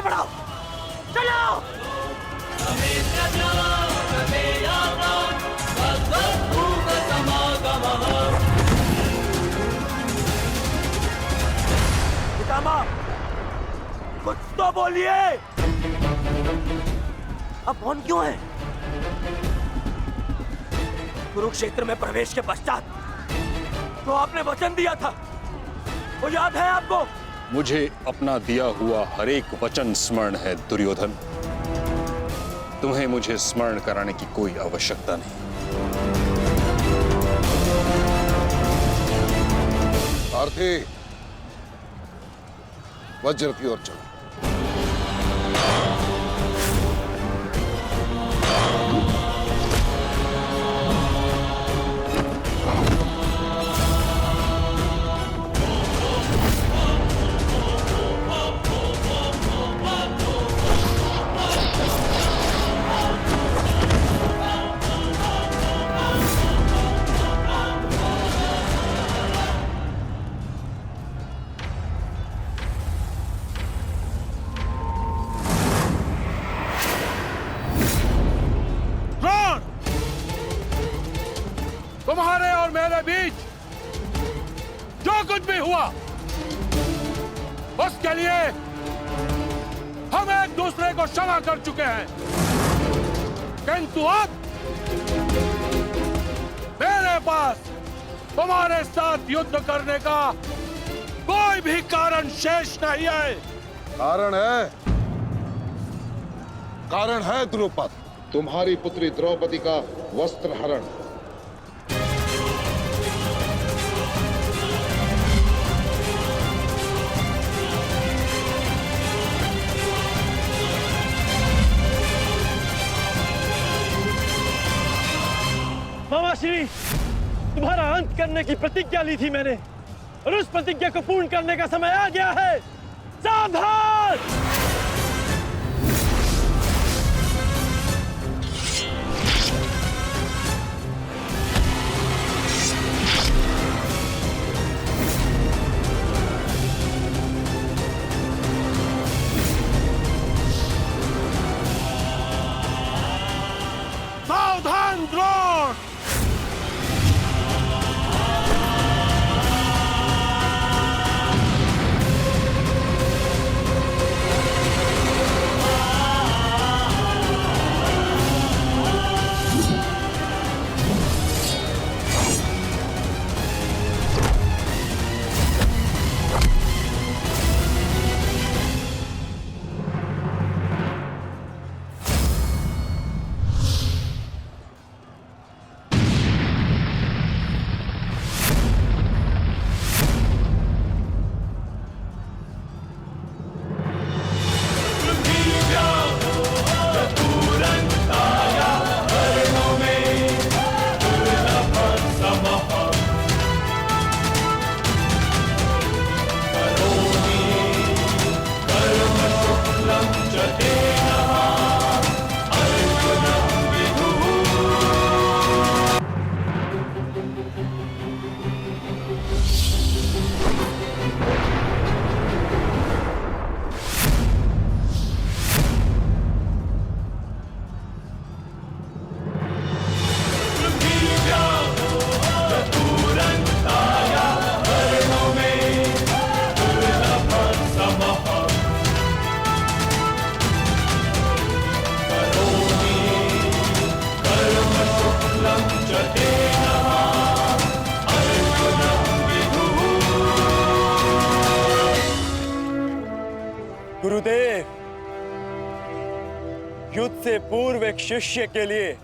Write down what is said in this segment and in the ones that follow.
आगे बढ़ाओ, चलो। पितामह, कुछ तो बोलिए। अब मौन क्यों है? कुरुक्षेत्र में प्रवेश के पश्चात तो आपने वचन दिया था, वो याद है आपको? मुझे अपना दिया हुआ हर एक वचन स्मरण है दुर्योधन। तुम्हें मुझे स्मरण कराने की कोई आवश्यकता नहीं। आरती, वज्र की ओर चलो। तुम्हारे और मेरे बीच जो कुछ भी हुआ उसके लिए हम एक दूसरे को क्षमा कर चुके हैं, किंतु अब मेरे पास तुम्हारे साथ युद्ध करने का कोई भी कारण शेष नहीं है। कारण है द्रुपद, तुम्हारी पुत्री द्रौपदी का वस्त्र हरण। मामाश्री, तुम्हारा अंत करने की प्रतिज्ञा ली थी मैंने, और उस प्रतिज्ञा को पूर्ण करने का समय आ गया है। सावधान! सावधान द्रोण! गुरुदेव, युद्ध से पूर्व एक शिष्य के लिए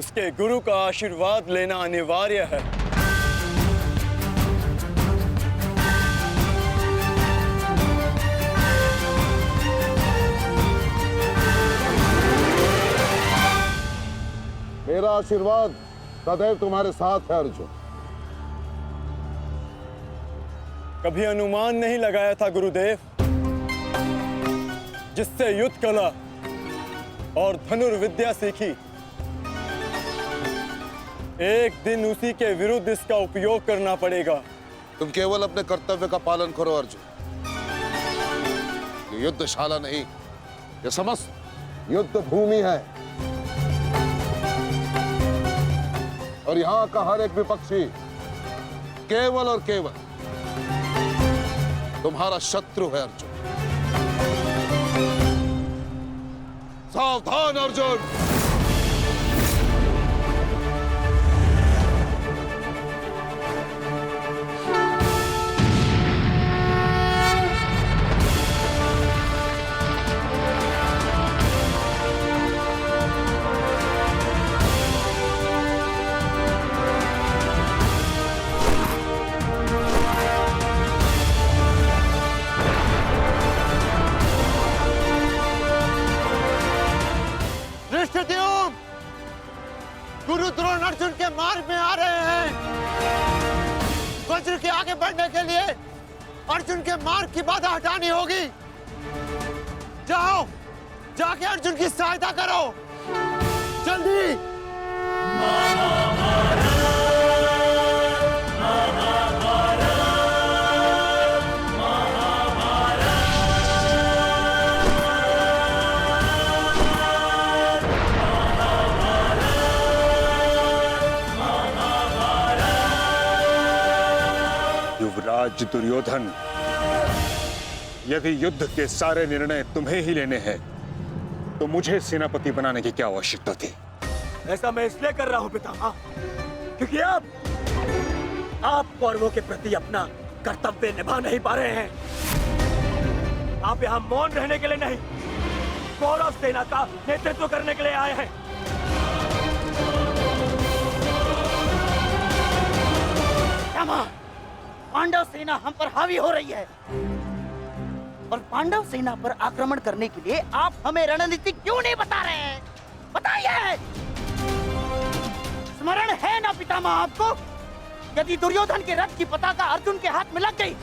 उसके गुरु का आशीर्वाद लेना अनिवार्य है। मेरा आशीर्वाद सदैव तुम्हारे साथ है अर्जुन। कभी अनुमान नहीं लगाया था गुरुदेव, जिससे युद्ध कला और धनुर्विद्या सीखी, एक दिन उसी के विरुद्ध इसका उपयोग करना पड़ेगा। तुम केवल अपने कर्तव्य का पालन करो अर्जुन। युद्धशाला नहीं, ये समस्त युद्ध भूमि है और यहाँ का हर एक विपक्षी केवल और केवल तुम्हारा शत्रु है अर्जुन। सावधान अर्जुन। धृष्टद्युम्न, गुरु द्रोण अर्जुन के मार्ग में आ रहे हैं। वज्र के आगे बढ़ने के लिए अर्जुन के मार्ग की बाधा हटानी होगी। जाओ, जाके अर्जुन की सहायता करो, जल्दी। युवराज दुर्योधन, यदि युद्ध के सारे निर्णय तुम्हें ही लेने हैं तो मुझे सेनापति बनाने की क्या आवश्यकता थी? ऐसा मैं इसलिए कर रहा हूं पितामह, क्योंकि आप कौरवों के प्रति अपना कर्तव्य निभा नहीं पा रहे हैं। आप यहाँ मौन रहने के लिए नहीं, कौरव सेना का नेतृत्व करने के लिए आए हैं। पांडव सेना हम पर हावी हो रही है और पांडव सेना पर आक्रमण करने के लिए आप हमें रणनीति क्यों नहीं बता रहे हैं? बताइए। स्मरण है ना पितामह आपको, यदि दुर्योधन के रथ की पताका अर्जुन के हाथ में लग गई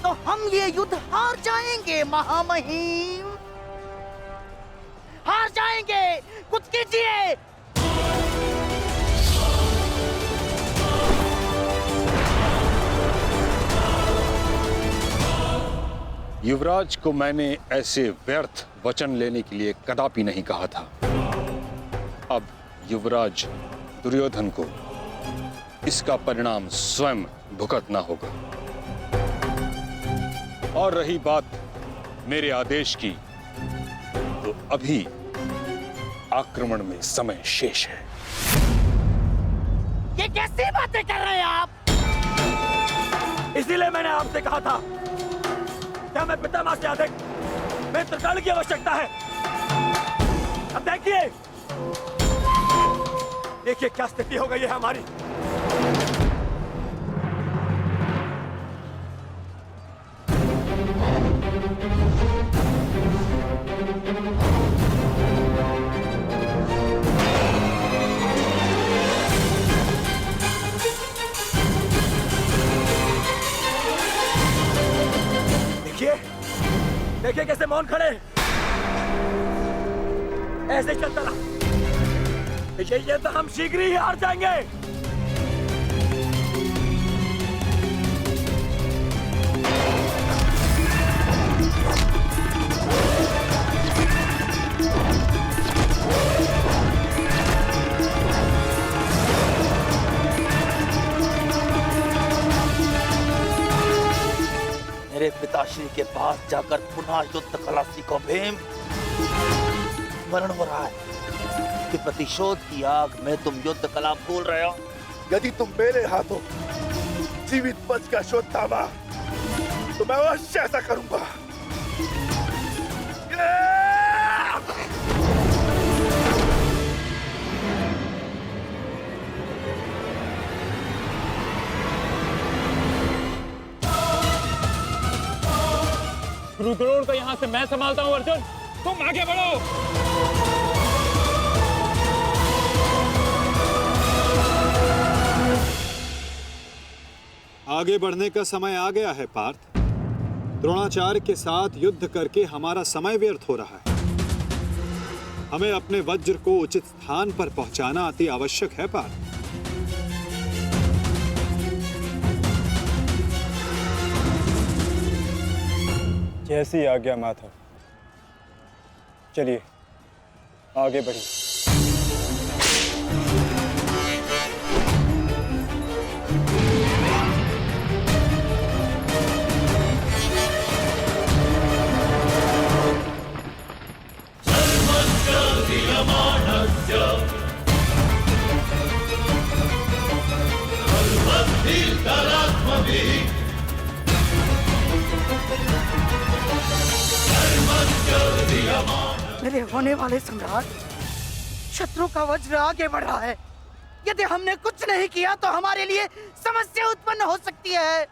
तो हम ये युद्ध हार जाएंगे महामहिम, हार जाएंगे। कुछ कीजिए। युवराज को मैंने ऐसे व्यर्थ वचन लेने के लिए कदापि नहीं कहा था। अब युवराज दुर्योधन को इसका परिणाम स्वयं भुगतना होगा। और रही बात मेरे आदेश की, तो अभी आक्रमण में समय शेष है। ये कैसी बातें कर रहे हैं आप? इसीलिए मैंने आपसे कहा था, क्या मैं पितामह से अधिक मित्रकाल की आवश्यकता है। अब देखिए क्या स्थिति हो गई है हमारी। देखिए कैसे मौन खड़े, ऐसे चलता रहा ये तो हम शीघ्र ही हार जाएंगे। मेरे पिताश्री के पास जाकर पुनः युद्ध कला सीखो भीम। स्मरण हो रहा है कि प्रतिशोध की आग में तुम युद्ध कला भूल रहे हो। यदि तुम मेरे हाथों जीवित बच का शोध थामा तो मैं अवश्य ऐसा करूंगा। गुरु द्रोण को यहाँ से मैं संभालता हूँ। अर्जुन, तुम आगे बढ़ो। आगे बढ़ने का समय आ गया है पार्थ। द्रोणाचार्य के साथ युद्ध करके हमारा समय व्यर्थ हो रहा है। हमें अपने वज्र को उचित स्थान पर पहुंचाना अति आवश्यक है पार्थ। जैसी आज्ञा माता। चलिए आगे बढ़िए। मेरे होने वाले सम्राट, शत्रु का वज्र आगे बढ़ रहा है। यदि हमने कुछ नहीं किया तो हमारे लिए समस्या उत्पन्न हो सकती है।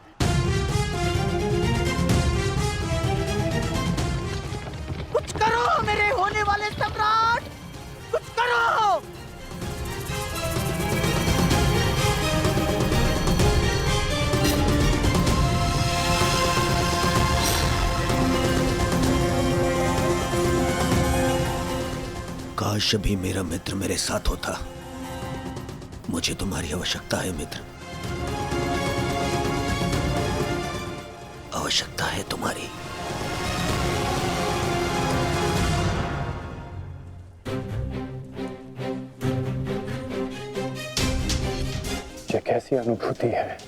कुछ करो मेरे होने वाले सम्राट, कुछ करो। काश अभी मेरा मित्र मेरे साथ होता। मुझे तुम्हारी आवश्यकता है मित्र, आवश्यकता है तुम्हारी। ये कैसी अनुभूति है?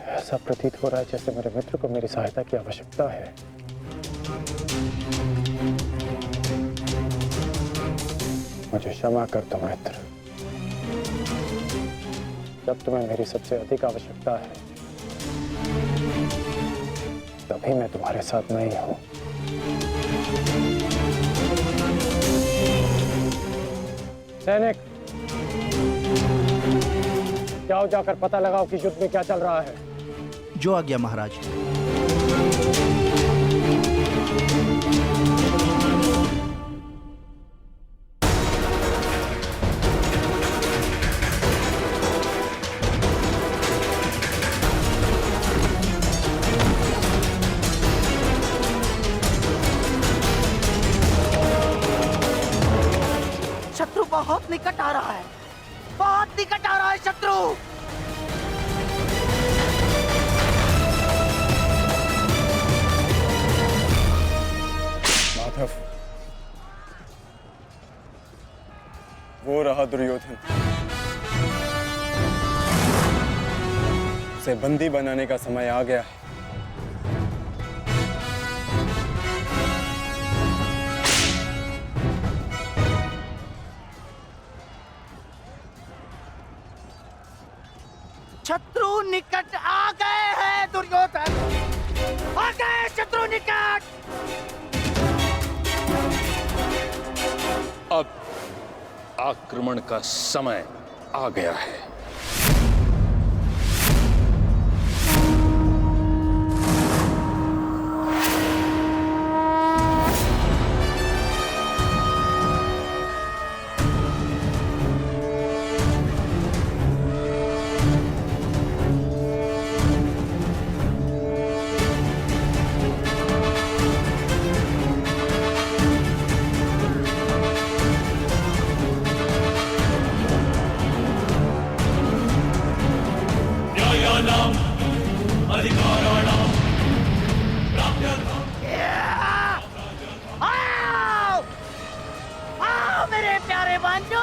ऐसा प्रतीत हो रहा है जैसे मेरे मित्र को मेरी सहायता की आवश्यकता है। मुझे क्षमा कर दो मित्र, जब तुम्हें मेरी सबसे अधिक आवश्यकता है तभी मैं तुम्हारे साथ नहीं हूं। सैनिक, जाओ जाकर पता लगाओ कि युद्ध में क्या चल रहा है। जो आज्ञा महाराज। शत्रु बहुत निकट आ रहा है, बहुत निकट आ रहा है शत्रु। माधव, वो रहा दुर्योधन। उसे बंदी बनाने का समय आ गया है। शत्रु निकट आ गए हैं दुर्योधन, आ गए शत्रु निकट। अब आक्रमण का समय आ गया है। आओ, आओ मेरे प्यारे बंधु,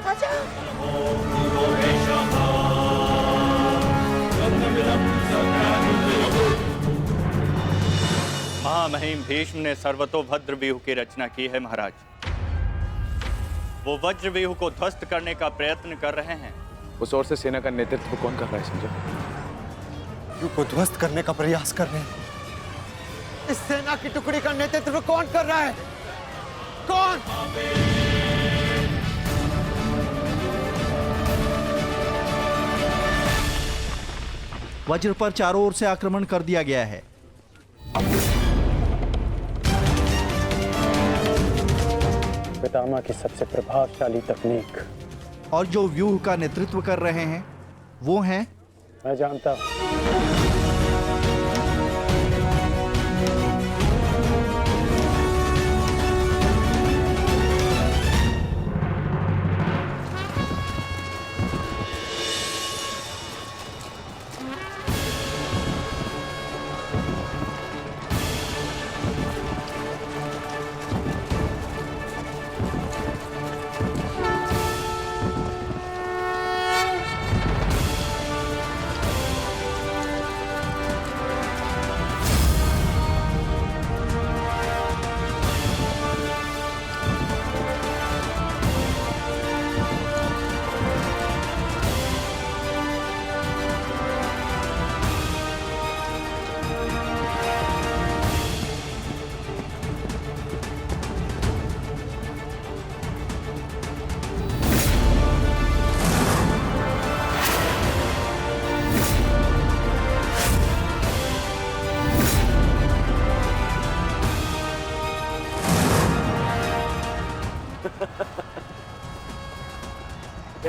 आजा। महामहिम भीष्म ने सर्वतोभद्र व्यूह की रचना की है महाराज। वो वज्र व्यूह को ध्वस्त करने का प्रयत्न कर रहे हैं। उस ओर से सेना का नेतृत्व कौन कर रहा है संजय? व्यूह को ध्वस्त करने का प्रयास कर रहे हैं। इस सेना की टुकड़ी का नेतृत्व कौन कर रहा है? कौन? वज्र पर चारों ओर से आक्रमण कर दिया गया है। पितामह की सबसे प्रभावशाली तकनीक। और जो व्यूह का नेतृत्व कर रहे हैं वो हैं, मैं जानता हूं।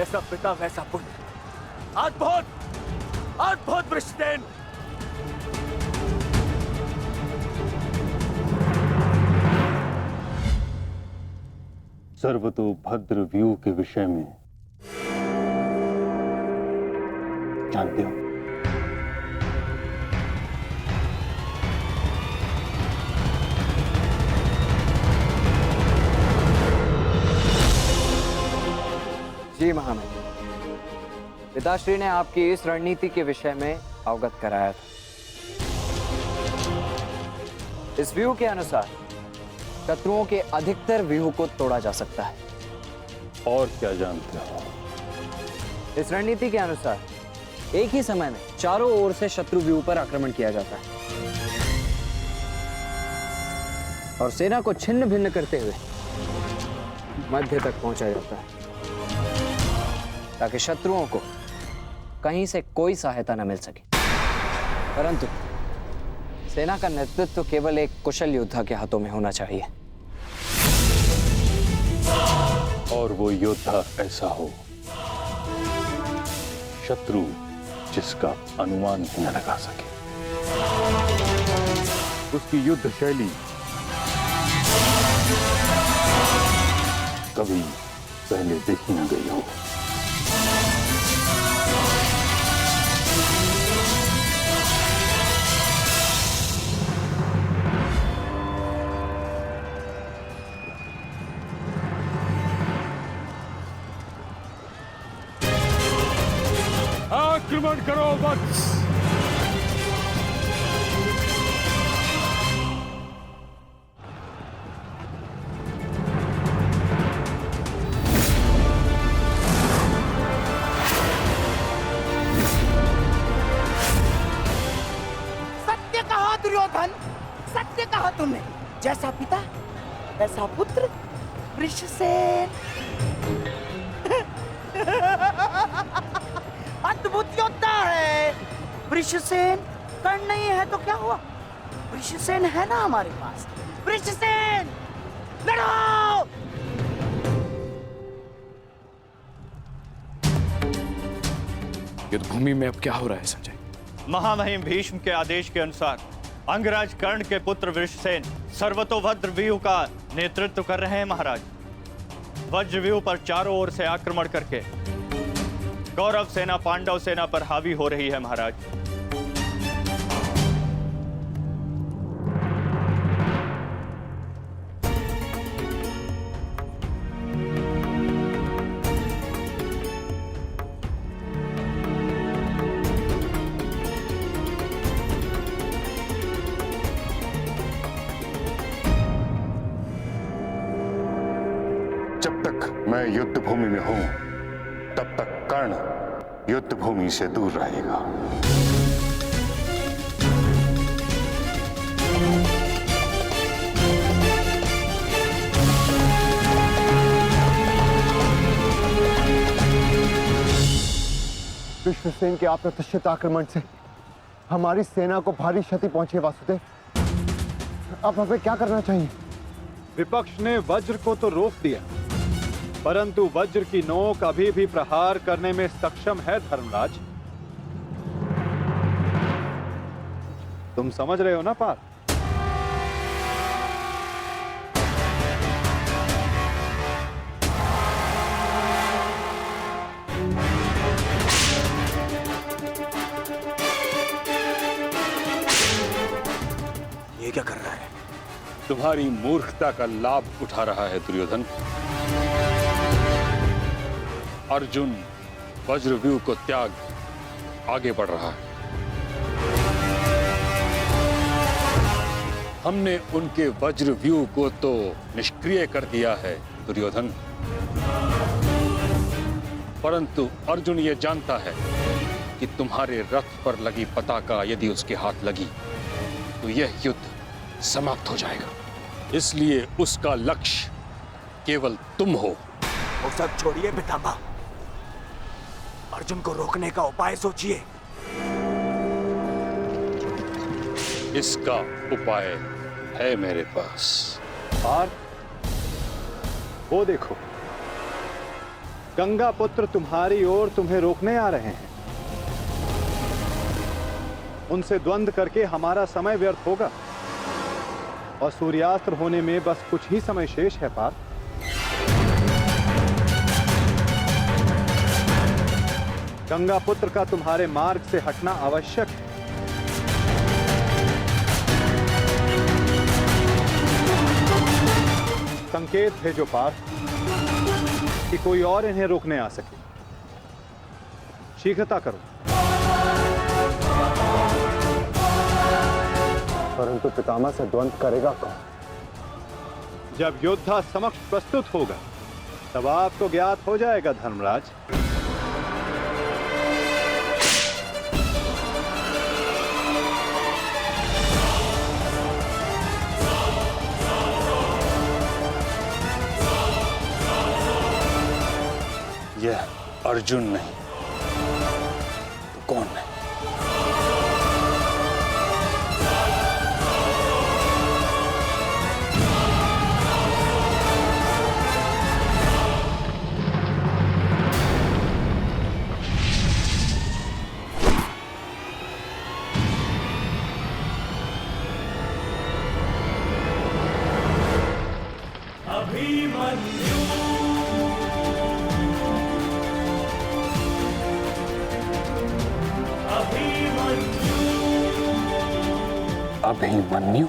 जैसा पिता वैसा पुत्र। अद्भुत वृषसेन। सर्वतोभद्र व्यू के विषय में जानते हो? जी महामहिम, पिताश्री ने आपकी इस रणनीति के विषय में अवगत कराया था। इस व्यू के अनुसार शत्रुओं के अधिकतर व्यूह को तोड़ा जा सकता है। और क्या जानते हो? इस रणनीति के अनुसार एक ही समय में चारों ओर से शत्रु व्यूह पर आक्रमण किया जाता है और सेना को छिन्न भिन्न करते हुए मध्य तक पहुंचा जाता है ताकि शत्रुओं को कहीं से कोई सहायता न मिल सके। परंतु सेना का नेतृत्व केवल एक कुशल योद्धा के हाथों में होना चाहिए। और वो योद्धा ऐसा हो शत्रु जिसका अनुमान भी न लगा सके। उसकी युद्ध शैली कभी पहले देखी न गई हो। आक्रमण करो वत्स। सत्य कहा दुर्योधन, सत्य कहा तुमने। जैसा पिता वैसा पुत्र वृषसेन। अद्भुत योद्धा है वृषसेन। कर्ण नहीं है तो क्या हुआ, वृषसेन है ना हमारे पास। वृषसेन लड़ो। युद्ध भूमि में अब क्या हो रहा है संजय? महामहिम भीष्म के आदेश के अनुसार अंगराज कर्ण के पुत्र वृषसेन सर्वतोभद्र व्यूह का नेतृत्व कर रहे हैं महाराज। वज्र व्यूह पर चारों ओर से आक्रमण करके कौरव सेना पांडव सेना पर हावी हो रही है महाराज। जब तक मैं युद्ध भूमि में हूं तब तक कर्ण युद्ध भूमि से दूर रहेगा। विश्वसेन के अप्रत्याशित आक्रमण से हमारी सेना को भारी क्षति पहुंची है वासुदेव। अब हमें क्या करना चाहिए? विपक्ष ने वज्र को तो रोक दिया, परंतु वज्र की नोक अभी भी प्रहार करने में सक्षम है धर्मराज। तुम समझ रहे हो ना पार्थ? ये क्या कर रहा है? तुम्हारी मूर्खता का लाभ उठा रहा है दुर्योधन। अर्जुन वज्रव्यूह को त्याग आगे बढ़ रहा है। हमने उनके वज्रव्यूह को तो निष्क्रिय कर दिया है दुर्योधन, परंतु अर्जुन ये जानता है कि तुम्हारे रथ पर लगी पताका यदि उसके हाथ लगी तो यह युद्ध समाप्त हो जाएगा। इसलिए उसका लक्ष्य केवल तुम हो। वो सब छोड़िए पितामह, अर्जुन को रोकने का उपाय सोचिए। इसका उपाय है मेरे पास। और वो देखो, गंगा पुत्र तुम्हारी ओर तुम्हें रोकने आ रहे हैं। उनसे द्वंद्व करके हमारा समय व्यर्थ होगा और सूर्यास्त होने में बस कुछ ही समय शेष है पार्थ। गंगा पुत्र का तुम्हारे मार्ग से हटना आवश्यक है। संकेत भेजो पार्थ कि कोई और इन्हें रोकने आ सके। शीघ्रता करो। परंतु पितामह से द्वंद्व करेगा कौन? जब योद्धा समक्ष प्रस्तुत होगा तब आपको ज्ञात हो जाएगा धर्मराज। यह अर्जुन नहीं तो कौन है? अभिमन्यु?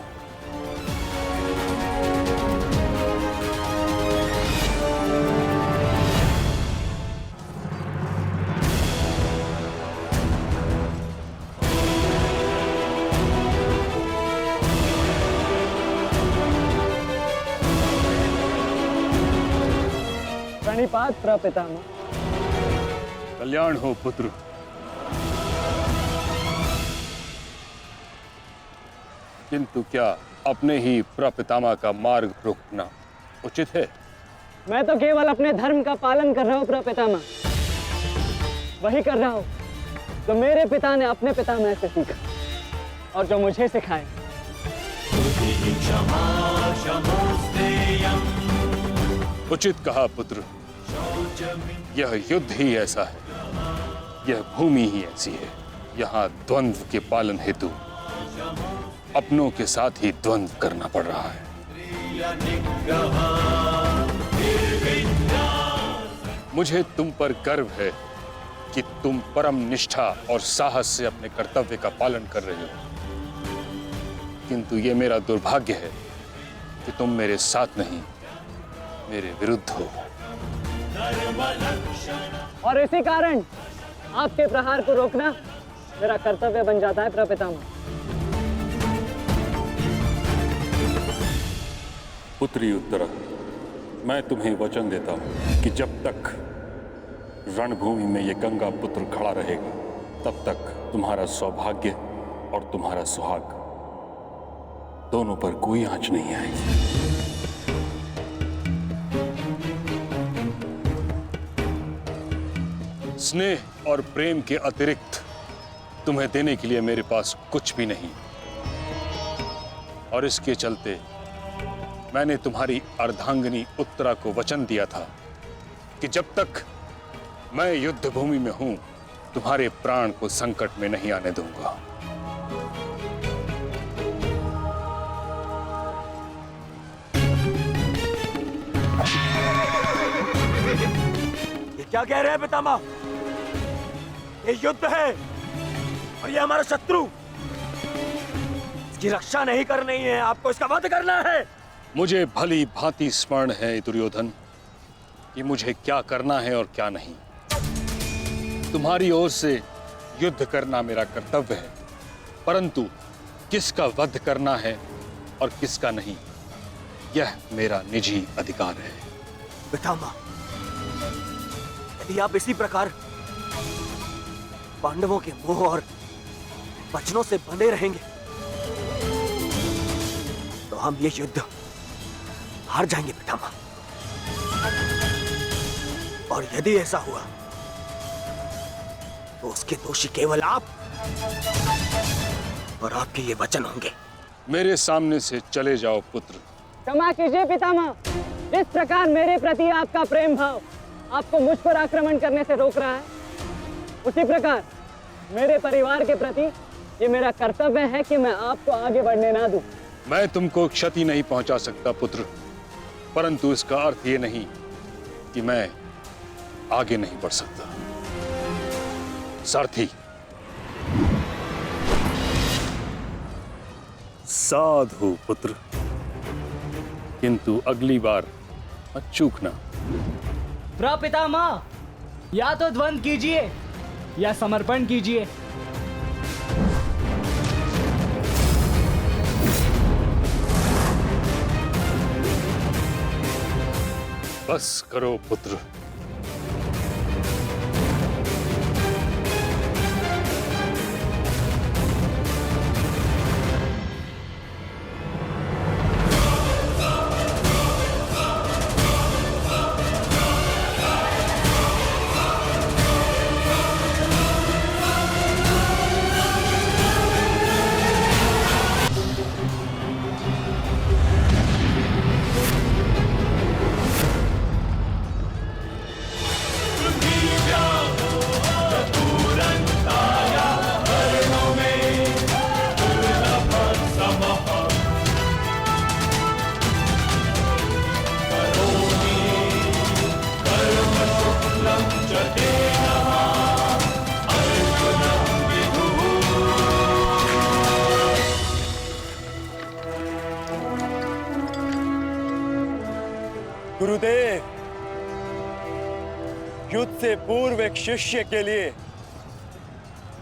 प्रणिपात प्रपितामह। कल्याण हो पुत्र। किंतु क्या अपने ही प्रपितामह का मार्ग रोकना उचित है? मैं तो केवल अपने धर्म का पालन कर रहा हूँ प्रपितामह। वही कर रहा हूँ जो मेरे पिता ने अपने पितामह से सीखा और जो मुझे सिखाए। उचित कहा पुत्र। यह युद्ध ही ऐसा है, यह भूमि ही ऐसी है। यहाँ द्वंद्व के पालन हेतु अपनों के साथ ही द्वंद्व करना पड़ रहा है। मुझे तुम पर गर्व है कि तुम परम निष्ठा और साहस से अपने कर्तव्य का पालन कर रहे हो, किंतु ये मेरा दुर्भाग्य है कि तुम मेरे साथ नहीं, मेरे विरुद्ध हो। और इसी कारण आपके प्रहार को रोकना मेरा कर्तव्य बन जाता है प्रपितामह। पुत्री उत्तरा, मैं तुम्हें वचन देता हूं कि जब तक रणभूमि में ये गंगा पुत्र खड़ा रहेगा तब तक तुम्हारा सौभाग्य और तुम्हारा सुहाग दोनों पर कोई आंच नहीं आएगी। स्नेह और प्रेम के अतिरिक्त तुम्हें देने के लिए मेरे पास कुछ भी नहीं, और इसके चलते मैंने तुम्हारी अर्धांगिनी उत्तरा को वचन दिया था कि जब तक मैं युद्ध भूमि में हूं तुम्हारे प्राण को संकट में नहीं आने दूंगा। ये क्या कह रहे हैं पितामह? ये युद्ध है और ये हमारा शत्रु, इसकी रक्षा नहीं करनी है, आपको इसका वध करना है। मुझे भली भांति स्मरण है दुर्योधन कि मुझे क्या करना है और क्या नहीं। तुम्हारी ओर से युद्ध करना मेरा कर्तव्य है, परंतु किसका वध करना है और किसका नहीं, यह मेरा निजी अधिकार है। पितामह, यदि आप इसी प्रकार पांडवों के मोह और वचनों से बंधे रहेंगे तो हम ये युद्ध हार जाएंगे पितामह। और यदि ऐसा हुआ तो उसके दोषी केवल आप और आपके ये वचन होंगे। मेरे सामने से चले जाओ पुत्र। क्षमा कीजिए पितामह, इस प्रकार मेरे प्रति आपका प्रेम भाव आपको मुझ पर आक्रमण करने से रोक रहा है, उसी प्रकार मेरे परिवार के प्रति ये मेरा कर्तव्य है कि मैं आपको आगे बढ़ने ना दूं। मैं तुमको क्षति नहीं पहुंचा सकता पुत्र, परंतु इसका अर्थ ये नहीं कि मैं आगे नहीं बढ़ सकता। सारथी, साधु पुत्र, किंतु अगली बार मत चूकना। प्रपितामह, या तो द्वंद्व कीजिए या समर्पण कीजिए। बस करो पुत्र। गुरुदेव, युद्ध से पूर्व एक शिष्य के लिए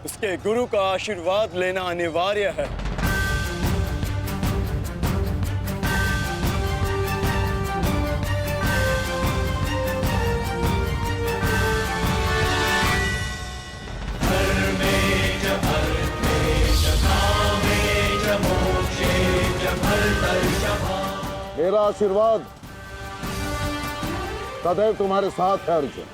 उसके गुरु का आशीर्वाद लेना अनिवार्य है। मेरा आशीर्वाद सदैव तुम्हारे साथ है अर्जुन।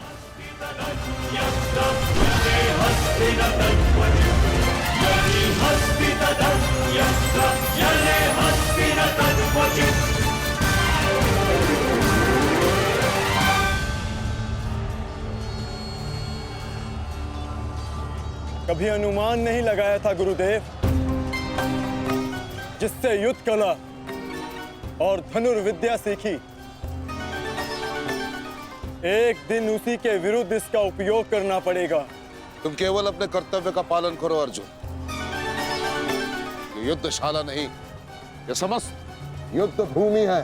कभी अनुमान नहीं लगाया था गुरुदेव, जिससे युद्ध कला और धनुर्विद्या सीखी, एक दिन उसी के विरुद्ध इसका उपयोग करना पड़ेगा। तुम केवल अपने कर्तव्य का पालन करो अर्जुन। ये युद्धशाला नहीं, ये समस्त युद्ध भूमि है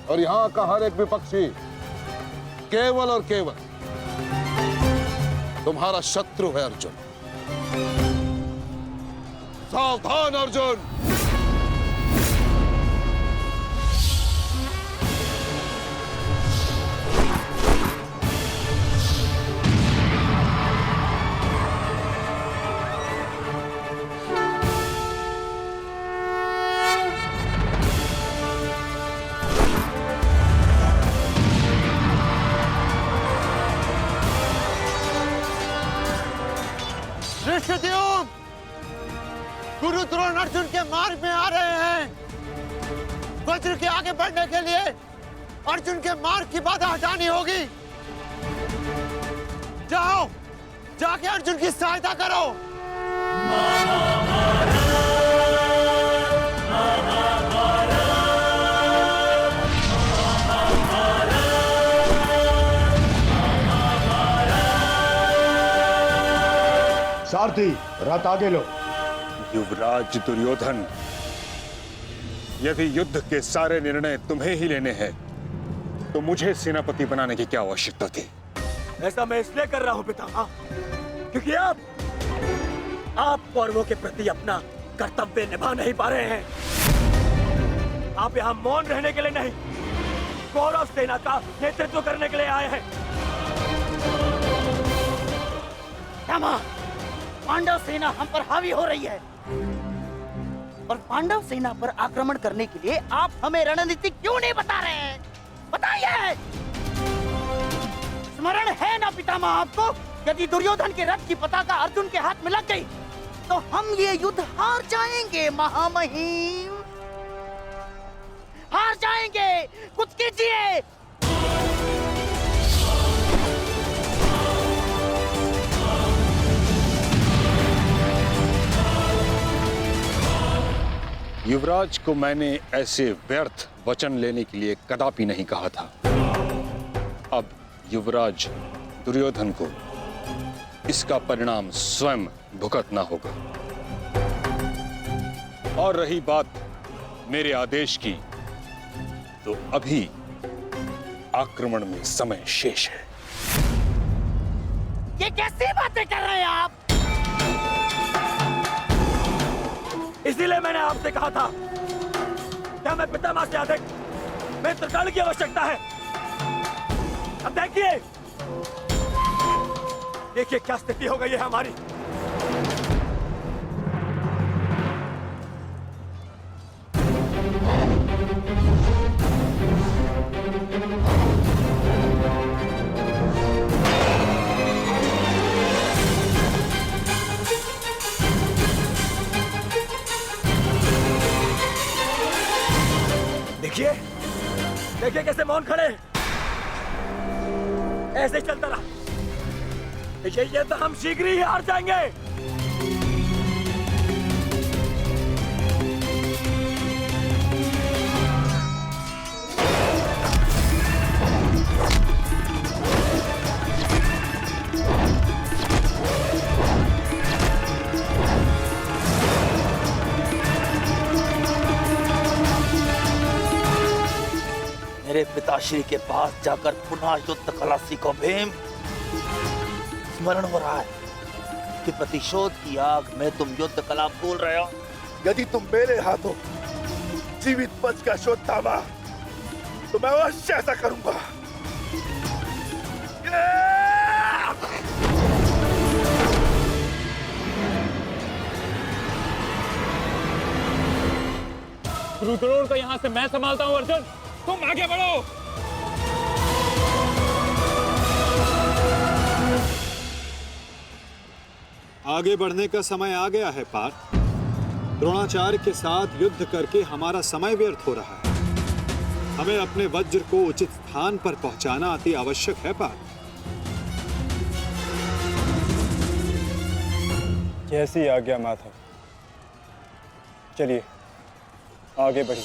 और यहाँ का हर एक विपक्षी केवल और केवल तुम्हारा शत्रु है अर्जुन। सावधान अर्जुन। धृष्टद्युम्न, गुरु द्रोण अर्जुन के मार्ग में आ रहे हैं। वज्र के आगे बढ़ने के लिए अर्जुन के मार्ग की बाधा हटानी होगी। जाओ, जाके अर्जुन की सहायता करो। सारथी, रथ आगे लो। युवराज दुर्योधन, यदि युद्ध के सारे निर्णय तुम्हें ही लेने हैं तो मुझे सेनापति बनाने की क्या आवश्यकता थी? ऐसा मैं इसलिए कर रहा हूं पितामह, क्योंकि आप कौरवों के प्रति अपना कर्तव्य निभा नहीं पा रहे हैं। आप यहाँ मौन रहने के लिए नहीं, कौरव सेना का नेतृत्व करने के लिए आए हैं। पांडव सेना हम पर हावी हो रही है और पांडव सेना पर आक्रमण करने के लिए आप हमें रणनीति क्यों नहीं बता रहे हैं? बताइए। स्मरण है ना पितामह आपको, यदि दुर्योधन के रथ की पताका अर्जुन के हाथ में लग गई तो हम ये युद्ध हार जाएंगे महामहिम। हार जाएंगे। कुछ कीजिए। युवराज को मैंने ऐसे व्यर्थ वचन लेने के लिए कदापि नहीं कहा था। अब युवराज दुर्योधन को इसका परिणाम स्वयं भुगतना होगा। और रही बात मेरे आदेश की, तो अभी आक्रमण में समय शेष है। ये कैसी बातें कर रहे हैं आप? इसीलिए मैंने आपसे कहा था कि हमें पितामह से अधिक मित्रगण की आवश्यकता है। अब देखिए क्या स्थिति हो गई है हमारी। देखिए कैसे मौन खड़े। ऐसे चलता रहा ये तो हम शीघ्र ही हार जाएंगे। मेरे पिताश्री के पास जाकर पुनः युद्ध कला सीखो भीम। स्मरण हो रहा है कि प्रतिशोध की आग में तुम युद्ध कला भूल रहे हो। यदि तुम मेरे हाथों जीवित बच का शोध थामा तो मैं अवश्य ऐसा करूंगा। गुरु द्रोण को यहाँ से मैं संभालता हूँ। अर्जुन तुम आगे बढ़ो। आगे बढ़ने का समय आ गया है पार्थ। द्रोणाचार्य के साथ युद्ध करके हमारा समय व्यर्थ हो रहा है। हमें अपने वज्र को उचित स्थान पर पहुंचाना अति आवश्यक है पार्थ। कैसी आज्ञा माधव। चलिए आगे बढ़िए।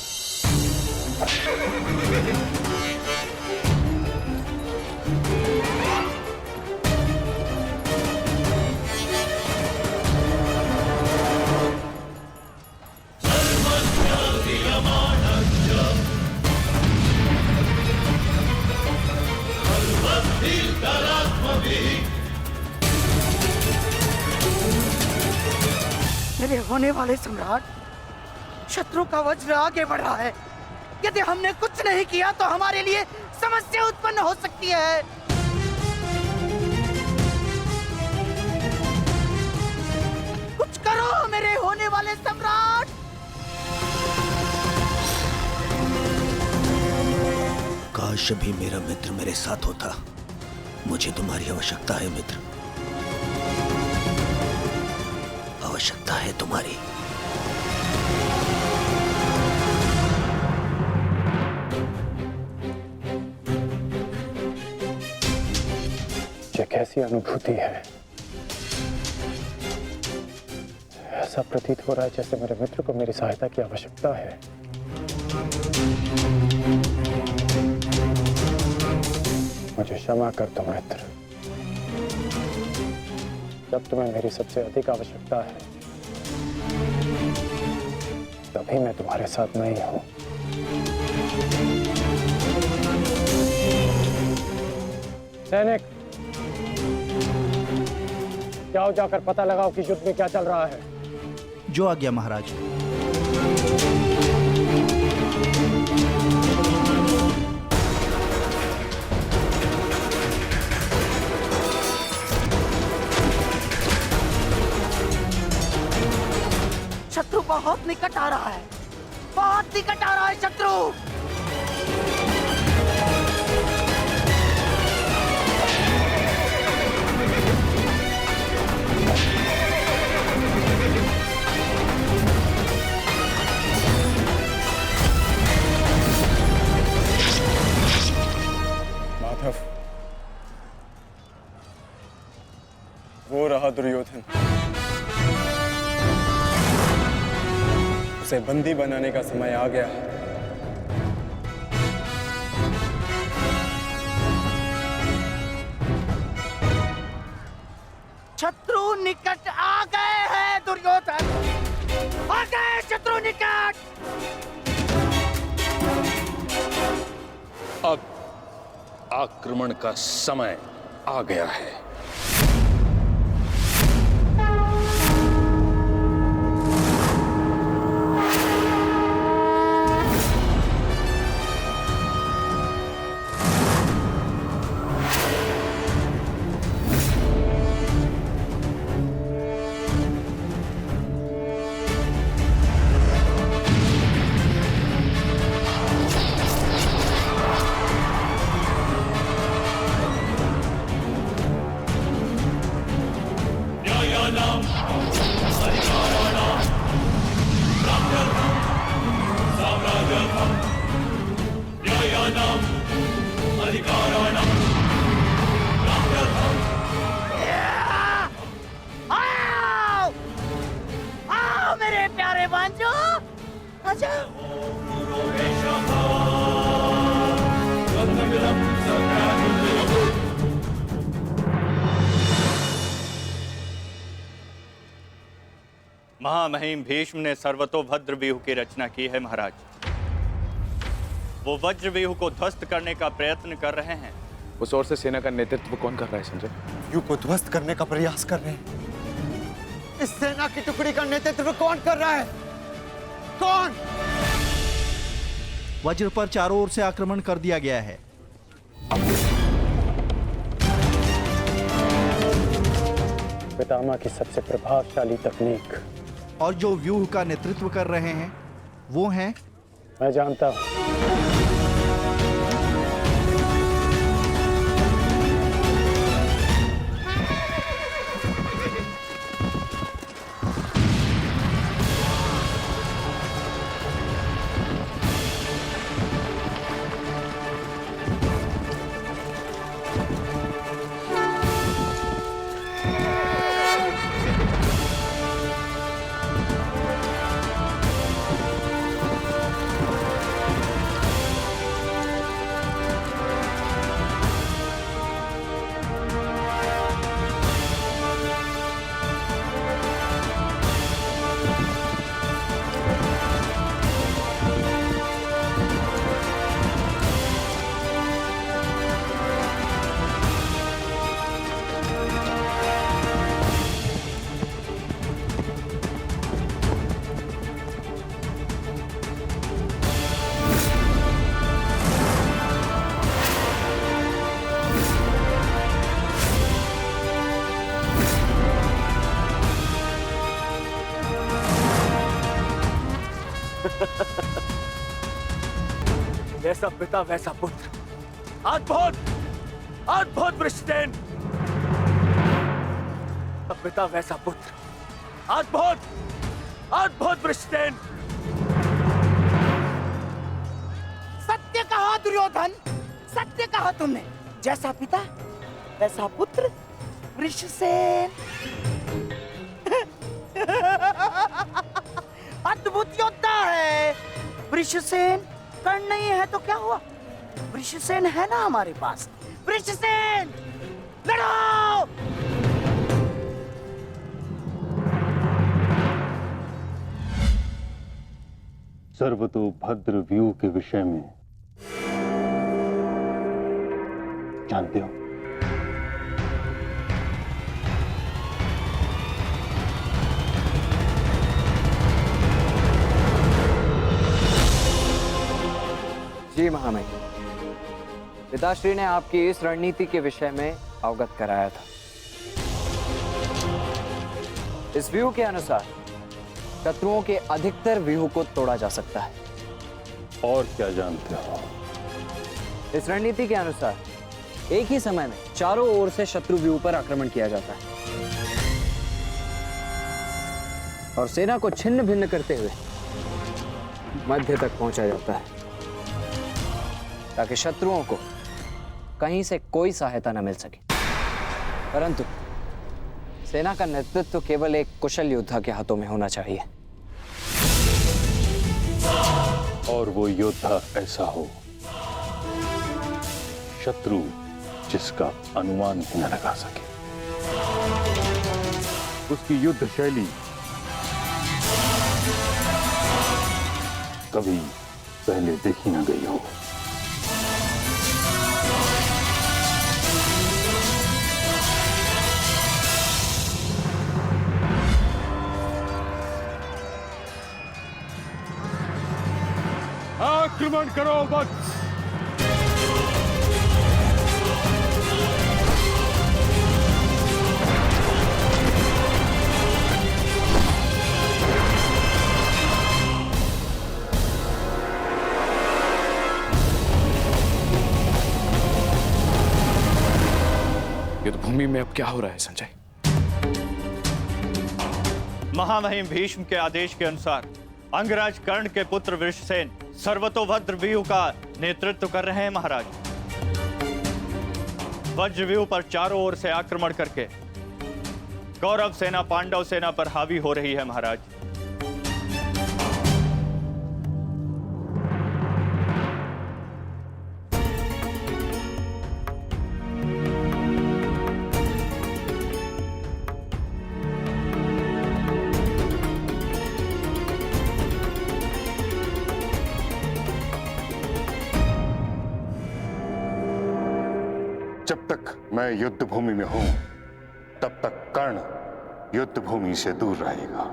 मेरे होने वाले सम्राट, शत्रु का वज्र आगे बढ़ रहा है। यदि हमने कुछ नहीं किया तो हमारे लिए समस्या उत्पन्न हो सकती है। कुछ करो मेरे होने वाले सम्राट। काश भी मेरा मित्र मेरे साथ होता। मुझे तुम्हारी आवश्यकता है मित्र, आवश्यकता है तुम्हारी। ये कैसी अनुभूति है। ऐसा प्रतीत हो रहा है जैसे मेरे मित्र को मेरी सहायता की आवश्यकता है। मुझे क्षमा कर दो मित्र, जब तुम्हें मेरी सबसे अधिक आवश्यकता है तभी मैं तुम्हारे साथ नहीं हूं। सैनिक, जाओ जाकर पता लगाओ कि युद्ध में क्या चल रहा है। जो आज्ञा महाराज। शत्रु बहुत निकट आ रहा है, बहुत निकट आ रहा है शत्रु। वो रहा दुर्योधन। उसे बंदी बनाने का समय आ गया है। शत्रु निकट आ गए हैं दुर्योधन, आ गए शत्रु निकट। अब आक्रमण का समय आ गया है। आओ, आओ मेरे प्यारे बांजो, आजा। महामहिम भीष्म ने सर्वतोभद्र व्यूह की रचना की है महाराज। वो वज्र व्यूह को ध्वस्त करने का प्रयत्न कर रहे हैं। उस ओर से सेना का नेतृत्व कौन कर रहा है संजय? युग को ध्वस्त करने का प्रयास कर रहे हैं। इस सेना की टुकड़ी का नेतृत्व कौन कर रहा है? कौन? वज्र पर चारों ओर से आक्रमण कर दिया गया है। पितामह की सबसे प्रभावशाली तकनीक। और जो व्यूह का नेतृत्व कर रहे हैं वो हैं, मैं जानता हूं। जैसा पिता वैसा पुत्र। अद्भुत, अद्भुत वृषसेन। पिता वैसा पुत्र। अद्भुत, अद्भुत वृषसेन। सत्य कहा दुर्योधन, सत्य कहा तुमने। जैसा पिता वैसा पुत्र वृषसेन। अद्भुत योद्धा है वृषसेन। कर्ण नहीं है तो क्या हुआ, वृषसेन है ना हमारे पास। वृषसेन लड़ो। सर्वतोभद्र व्यूह के विषय में जानते हो? जी महामहिम, पिताश्री ने आपकी इस रणनीति के विषय में अवगत कराया था। इस व्यूह के अनुसार शत्रुओं के अधिकतर व्यूह को तोड़ा जा सकता है। और क्या जानते हो? इस रणनीति के अनुसार एक ही समय में चारों ओर से शत्रु व्यूह पर आक्रमण किया जाता है और सेना को छिन्न भिन्न करते हुए मध्य तक पहुंचा जाता है ताकि शत्रुओं को कहीं से कोई सहायता न मिल सके। परंतु सेना का नेतृत्व केवल एक कुशल योद्धा के हाथों में होना चाहिए। और वो योद्धा ऐसा हो, शत्रु जिसका अनुमान भी न लगा सके। उसकी युद्ध शैली कभी पहले देखी न गई हो। आक्रमण करो वत्स। युद्ध भूमि में अब क्या हो रहा है संजय? महामहिम भीष्म के आदेश के अनुसार अंगराज कर्ण के पुत्र वृषसेन सर्वतोभद्र व्यूह का नेतृत्व कर रहे हैं महाराज। वज्र व्यूह पर चारों ओर से आक्रमण करके कौरव सेना पांडव सेना पर हावी हो रही है महाराज। जब तक मैं युद्ध भूमि में हूं, तब तक कर्ण युद्ध भूमि से दूर रहेगा।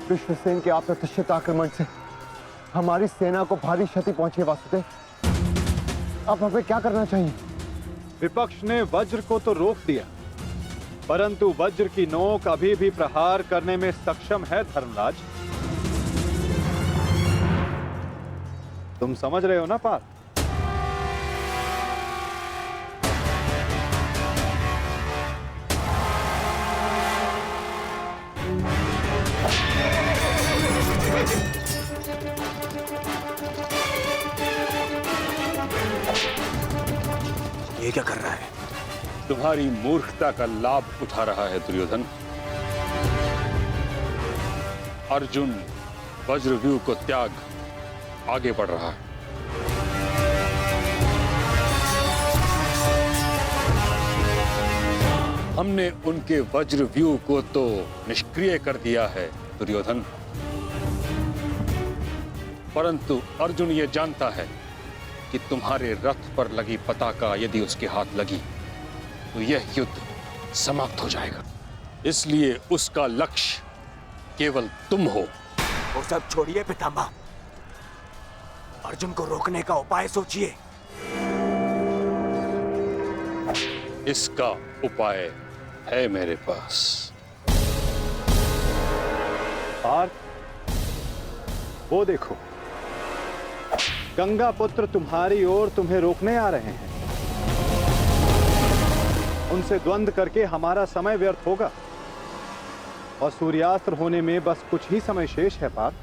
विश्वसेन के अप्रत्याशित आक्रमण से हमारी सेना को भारी क्षति पहुंची है वासुदेव। अब हमें क्या करना चाहिए? विपक्ष ने वज्र को तो रोक दिया, परंतु वज्र की नोक अभी भी प्रहार करने में सक्षम है धर्मराज। तुम समझ रहे हो ना पार्थ? ये क्या कर रहा है? तुम्हारी मूर्खता का लाभ उठा रहा है दुर्योधन। अर्जुन वज्रव्यूह को त्याग आगे बढ़ रहा है। हमने उनके वज्रव्यूह को तो निष्क्रिय कर दिया है दुर्योधन, परंतु अर्जुन ये जानता है कि तुम्हारे रथ पर लगी पताका यदि उसके हाथ लगी तो यह युद्ध समाप्त हो जाएगा। इसलिए उसका लक्ष्य केवल तुम हो। वो सब छोड़िए पितामह, अर्जुन को रोकने का उपाय सोचिए। इसका उपाय है मेरे पास। पार्थ, वो देखो, गंगा पुत्र तुम्हारी ओर तुम्हें रोकने आ रहे हैं। उनसे द्वंद्व करके हमारा समय व्यर्थ होगा और सूर्यास्त होने में बस कुछ ही समय शेष है पार्थ।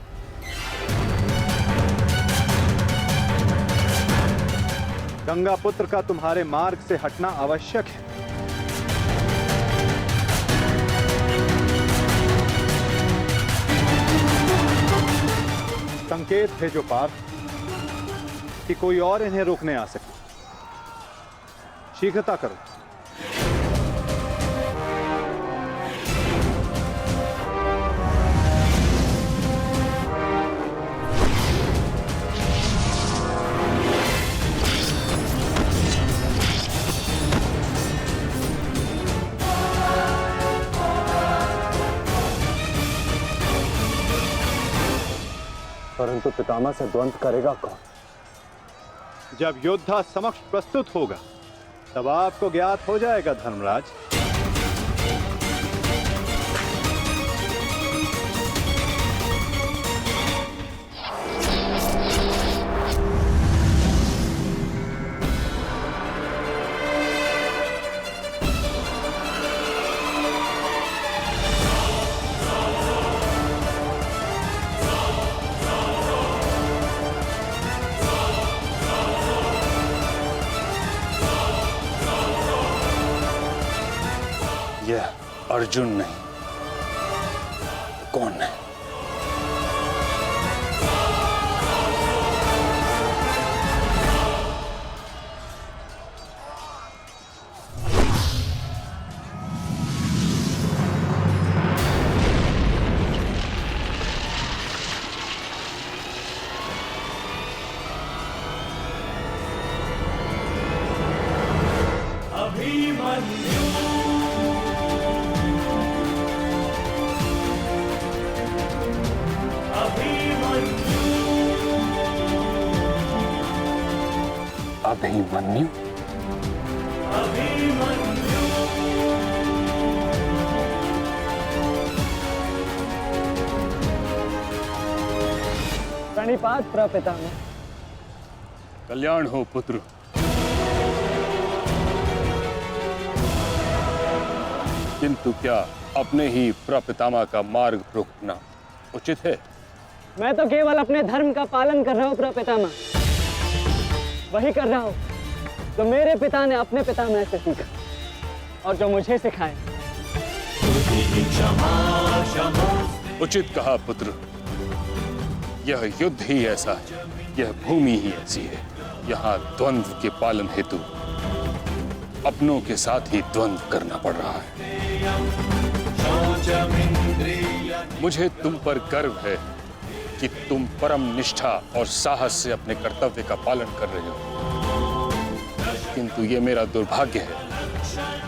गंगा पुत्र का तुम्हारे मार्ग से हटना आवश्यक है। संकेत है जो पार्थ कि कोई और इन्हें रोकने आ सके। शीघ्रता करो। परंतु पितामह से द्वंद्व करेगा कौन? जब योद्धा समक्ष प्रस्तुत होगा तब आपको ज्ञात हो जाएगा धर्मराज। अर्जुन नहीं, कौन है? अभिमन्यु? प्रणिपात प्रपितामह। कल्याण हो पुत्र। किंतु क्या अपने ही प्रपितामह का मार्ग रोकना उचित है? मैं तो केवल अपने धर्म का पालन कर रहा हूँ प्रपितामह, वही कर रहा हूँ जो मेरे पिता ने अपने पितामह से सीखा और जो मुझे सिखाए। उचित कहा पुत्र। यह युद्ध ही ऐसा है, यह भूमि ही ऐसी है। यहाँ द्वंद्व के पालन हेतु अपनों के साथ ही द्वंद्व करना पड़ रहा है। मुझे तुम पर गर्व है कि तुम परम निष्ठा और साहस से अपने कर्तव्य का पालन कर रहे हो, किंतु ये मेरा दुर्भाग्य है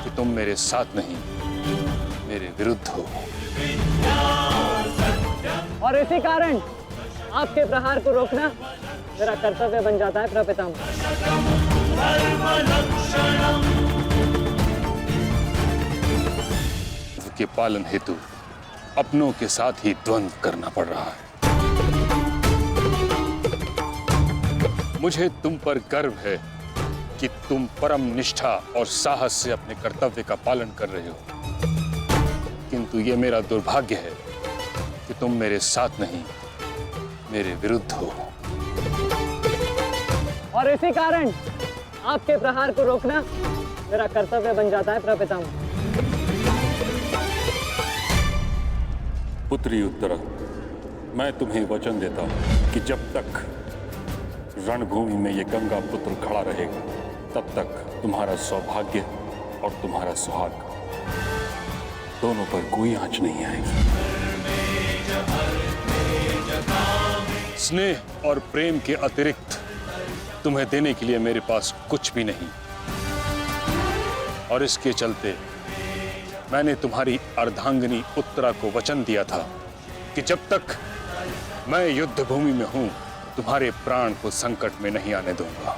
कि तुम मेरे साथ नहीं, मेरे विरुद्ध हो। और इसी कारण आपके प्रहार को रोकना मेरा कर्तव्य बन जाता है प्रपितामह। के पालन हेतु अपनों के साथ ही द्वंद्व करना पड़ रहा है। मुझे तुम पर गर्व है कि तुम परम निष्ठा और साहस से अपने कर्तव्य का पालन कर रहे हो, किंतु ये मेरा दुर्भाग्य है कि तुम मेरे साथ नहीं, मेरे विरुद्ध हो। और इसी कारण आपके प्रहार को रोकना मेरा कर्तव्य बन जाता है प्रपितामह। पुत्री उत्तरा, मैं तुम्हें वचन देता हूं कि जब तक रणभूमि में ये गंगा पुत्र खड़ा रहेगा, तब तक तुम्हारा सौभाग्य और तुम्हारा सुहाग दोनों पर कोई आंच नहीं आएगी। स्नेह और प्रेम के अतिरिक्त तुम्हें देने के लिए मेरे पास कुछ भी नहीं, और इसके चलते मैंने तुम्हारी अर्धांगिनी उत्तरा को वचन दिया था कि जब तक मैं युद्ध भूमि में हूं, तुम्हारे प्राण को संकट में नहीं आने दूंगा।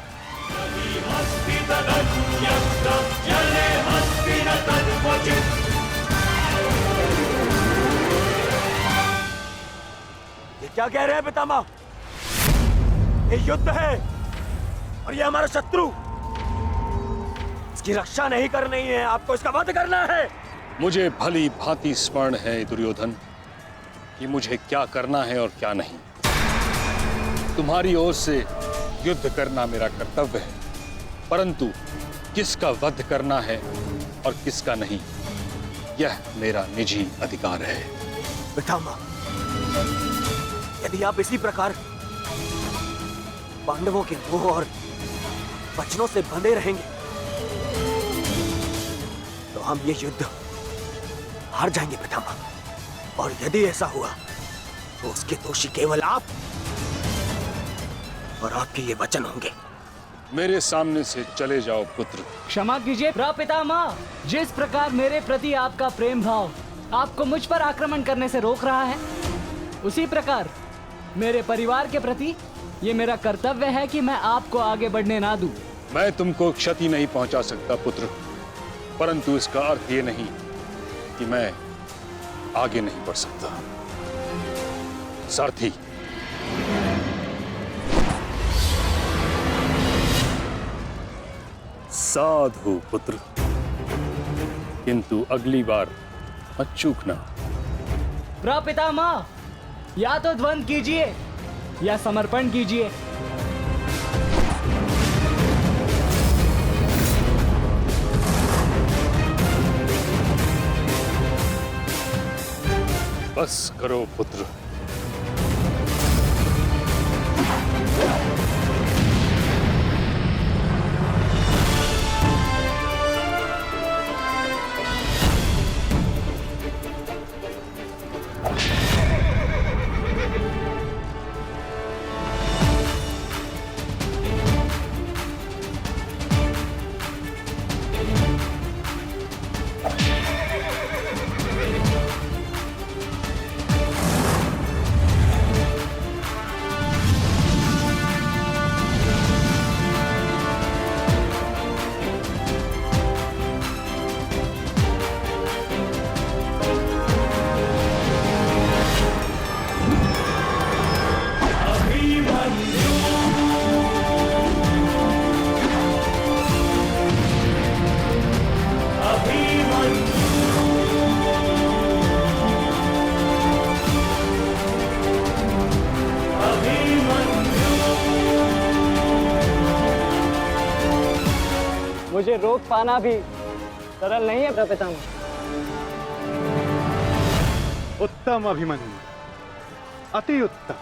ये क्या कह रहे हैं पितामह? ये युद्ध है और ये हमारा शत्रु, इसकी रक्षा नहीं करनी है, आपको इसका वध करना है। मुझे भली भांति स्मरण है दुर्योधन कि मुझे क्या करना है और क्या नहीं। तुम्हारी ओर से युद्ध करना मेरा कर्तव्य है, परंतु किसका वध करना है और किसका नहीं, यह मेरा निजी अधिकार है। पितामह, यदि आप इसी प्रकार पांडवों के मोह और वचनों से बंधे रहेंगे तो हम ये युद्ध हार जाएंगे पितामह, और यदि ऐसा हुआ तो उसके दोषी केवल आप और आपके ये वचन होंगे। मेरे सामने से चले जाओ पुत्र। क्षमा कीजिए प्रपितामह, जिस प्रकार मेरे प्रति आपका प्रेम भाव आपको मुझ पर आक्रमण करने से रोक रहा है, उसी प्रकार मेरे परिवार के प्रति ये मेरा कर्तव्य है कि मैं आपको आगे बढ़ने ना दूं। मैं तुमको क्षति नहीं पहुंचा सकता पुत्र, परंतु इसका अर्थ ये नहीं कि मैं आगे नहीं बढ़ सकता। सारथी, साधु पुत्र, किंतु अगली बार मत चूकना। प्रपितामह, या तो द्वंद्व कीजिए या समर्पण कीजिए। बस करो पुत्र। मुझे रोक पाना भी सरल नहीं है प्रपितामह। उत्तम अभिमन्यु, अति उत्तम।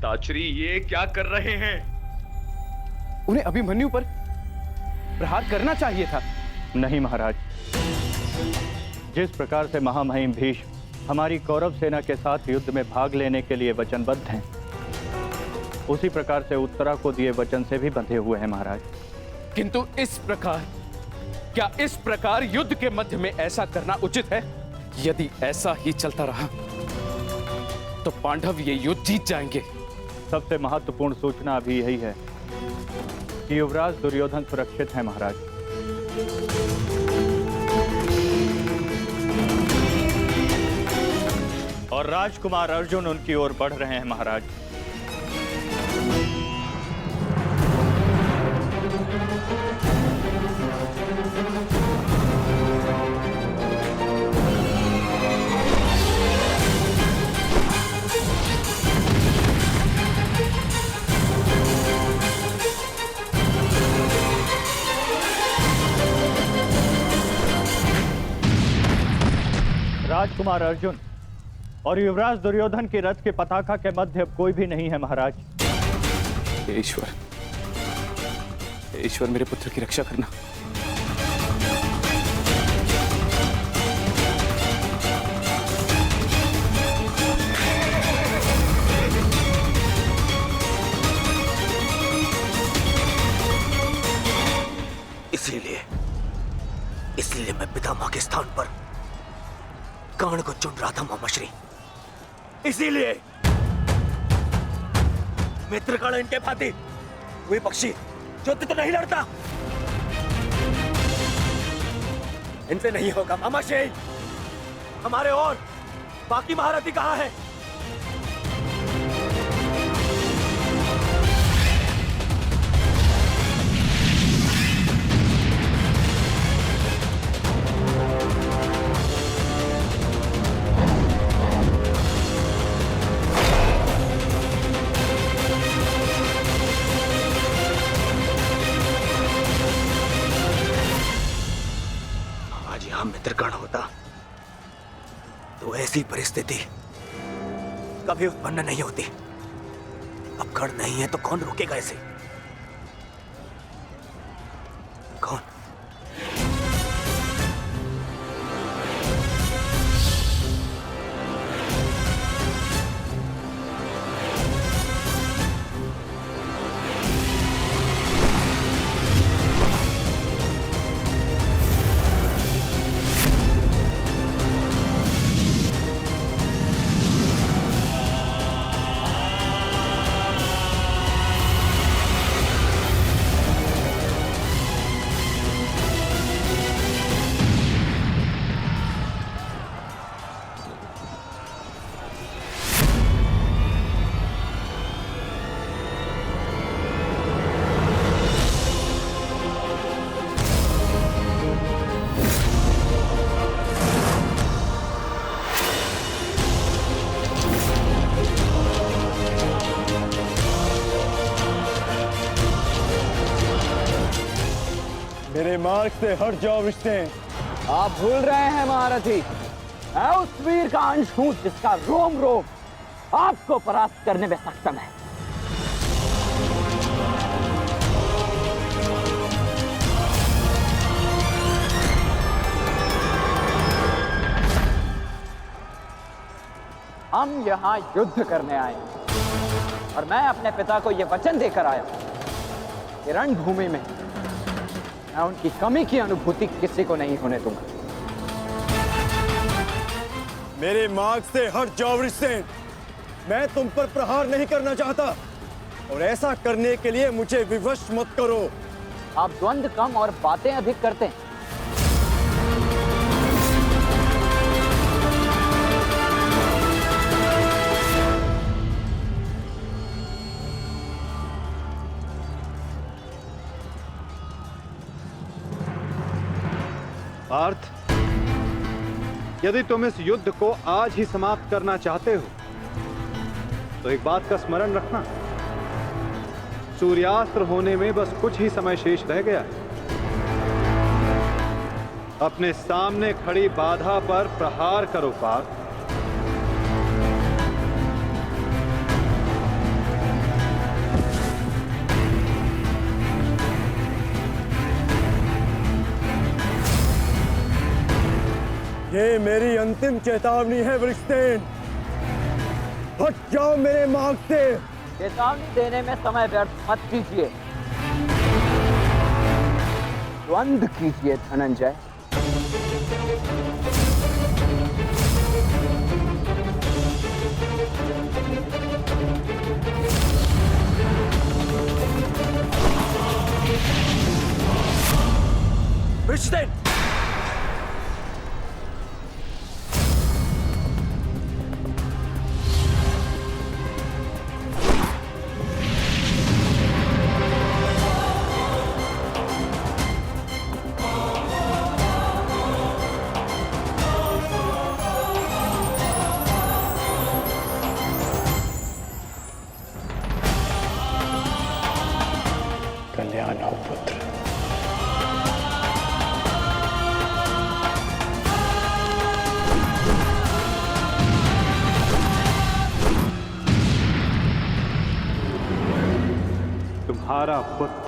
ताचरी ये क्या कर रहे हैं? उन्हें अभिमन्यु पर प्रहार करना चाहिए था। नहीं महाराज, जिस प्रकार से महामहिम भीष्म हमारी कौरव सेना के साथ युद्ध में भाग लेने के लिए वचनबद्ध हैं, उसी प्रकार से उत्तरा को दिए वचन से भी बंधे हुए हैं महाराज। किंतु इस प्रकार, क्या इस प्रकार युद्ध के मध्य में ऐसा करना उचित है? यदि ऐसा ही चलता रहा तो पांडव ये युद्ध जीत जाएंगे। सबसे महत्वपूर्ण सूचना अभी यही है कि युवराज दुर्योधन सुरक्षित है महाराज। और राजकुमार अर्जुन उनकी ओर बढ़ रहे हैं महाराज। राजकुमार अर्जुन और युवराज दुर्योधन की रथ के पताका के मध्य अब कोई भी नहीं है महाराज। ईश्वर, ईश्वर मेरे पुत्र की रक्षा करना। इसलिए मैं पितामह के स्थान पर कर्ण को चुन रहा था मामाश्री। इसीलिए मित्र कर्ण इनके भांति वे पक्षी युद्ध तो नहीं लड़ता, इनसे नहीं होगा मामाश्री। हमारे और बाकी महारथी कहाँ है? मित्रकर्ण होता तो ऐसी परिस्थिति कभी उत्पन्न नहीं होती। अब कर्ण नहीं है तो कौन रोकेगा इसे? कौन? मार्ग से हट जाओ वृषसेन। आप भूल रहे हैं महारथी, मैं उस वीर का अंश हूं जिसका रोम रोम आपको परास्त करने में सक्षम है। हम यहाँ युद्ध करने आए हैं और मैं अपने पिता को यह वचन देकर आया कि रणभूमि में मैं उनकी कमी की अनुभूति किसी को नहीं होने दूंगा। मेरे मार्ग से हट जाओ वृषसेन। मैं तुम पर प्रहार नहीं करना चाहता और ऐसा करने के लिए मुझे विवश मत करो। आप द्वंद्व कम और बातें अधिक करते हैं। पार्थ, यदि तुम इस युद्ध को आज ही समाप्त करना चाहते हो तो एक बात का स्मरण रखना, सूर्यास्त्र होने में बस कुछ ही समय शेष रह गया है। अपने सामने खड़ी बाधा पर प्रहार करो पार्थ। ये मेरी अंतिम चेतावनी है वृषसेन। हट जाओ मेरे मार्ग से। चेतावनी देने में समय व्यर्थ मत कीजिए, द्वंद्व कीजिए धनंजय। वृषसेन, कल्याण हो पुत्र। तुम्हारा पुत्र